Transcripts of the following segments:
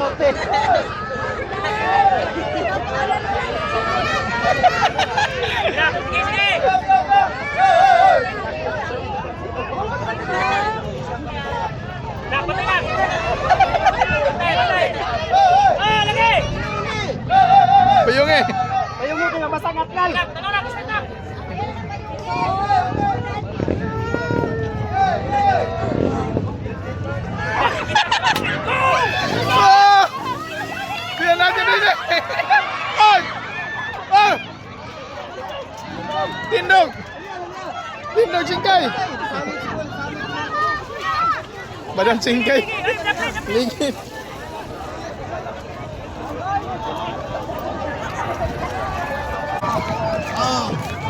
kamote. Payung eh. Payung mo kaya masangat kal. Oh! Biar natin din. Ay! Oh! Tindog! Tindog singkay! Badan singkay. Ligit.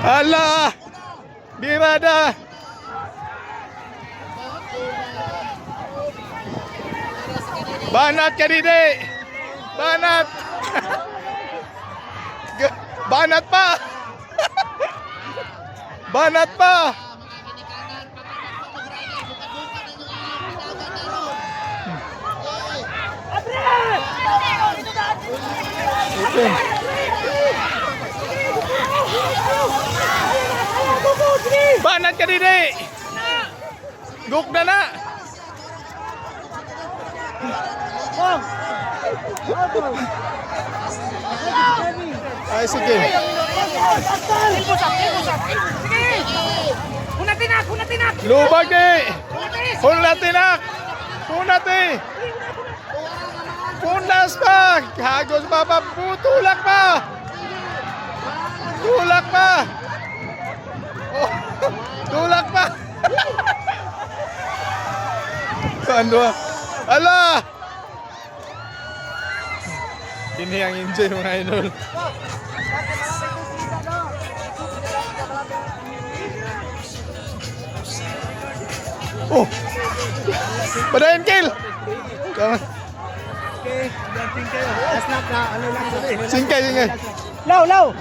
Allah! Birada! Banat ka didi! Banat! Banat pa! Banat pa! Ito. Banat ka didi! Gukda na! Ay, sige. Lubag ni! Hunatinak! Hunati! Punas pa! Hagos pa pa! Tulak pa! Tulak pa! Oh, tulak pa! Ano? Ala! Ini yang enjoy mga idol. Oh! Padayin kill! Tama. Okay, dancing kayo. Asnak na, ano lang sabi. Singkay, singkay. Law, law.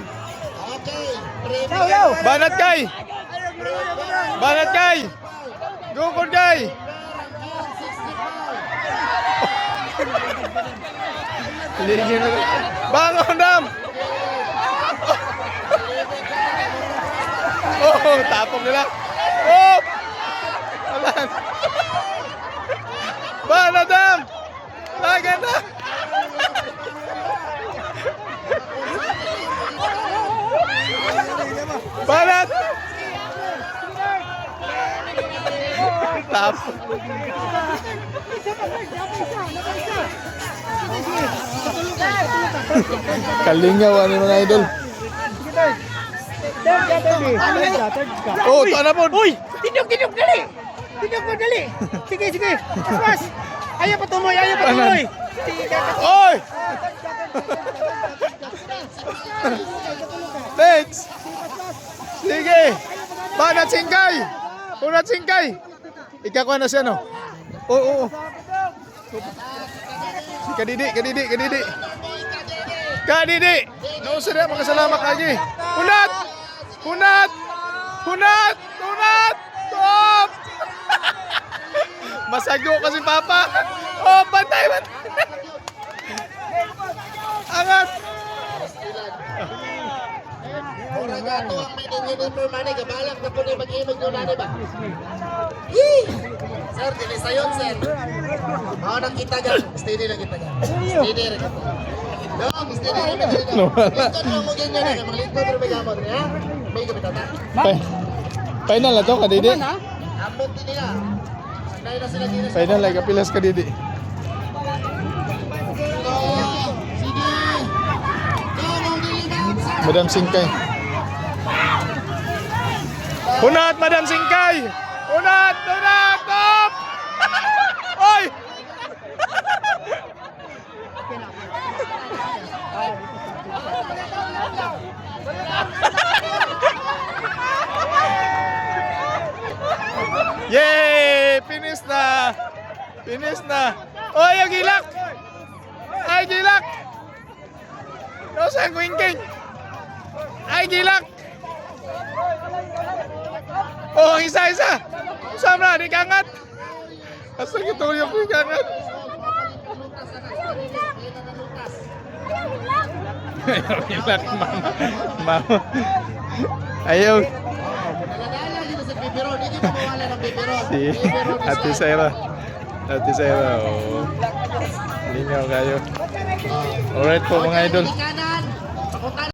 Law, law. Banat kay! Banat kay! Gukod kay! Bangon dam! Oh, tapok nila. Oh! Alan! Banat dam! Lagan na! Banat! Tapok. Kalingaw ani mga idol. Oh, tana po. Uy, tinyog dali. Tinyog mo dali. Sige, sige. Pas. Ayaw patuloy. Oy! Next. Sige. Banat singkay. Banat singkay. Ikakuha na siya no. Oo. Kadidi. Nausa na makasalamat lagi. Hunat. Top. Masago kasi papa. Oh, bantay. Angat. Orang gato ang may nangyayon for money, gabalak na po na mag-inog nyo na, diba? Sir, dili sayon, sir. Ako nang kita dyan. Steady lang kita dyan. Steady rin kita. Dong, steady rin kita dyan. Lingkod lang mo ganyan na. Mga lingkod rin may gamot. May gamit ata. Final na to, kadidi. Ambot din nila. Sanay na sila din. Final like kapilas kadidi. Sige. Dong, ang diligat, sir. Madam Singkay. Hunat, Madam Singkay! Hunat! Top! Oy! Yay! Finish na! Oy, ang gilak! Ay, gilak! Saan kuingking? Ay, gilak! Oh, isa! Sama na, di kangat! Asa gituyok di kangat? Relax, mama. Mama. Ayaw. Naladala dito sa biberon. Hindi mo mawala ng biberon. Si Ate Sarah. Ate Sarah, oh. Lingaw kayo. Alright po mga idol. Kanan. Pakutan.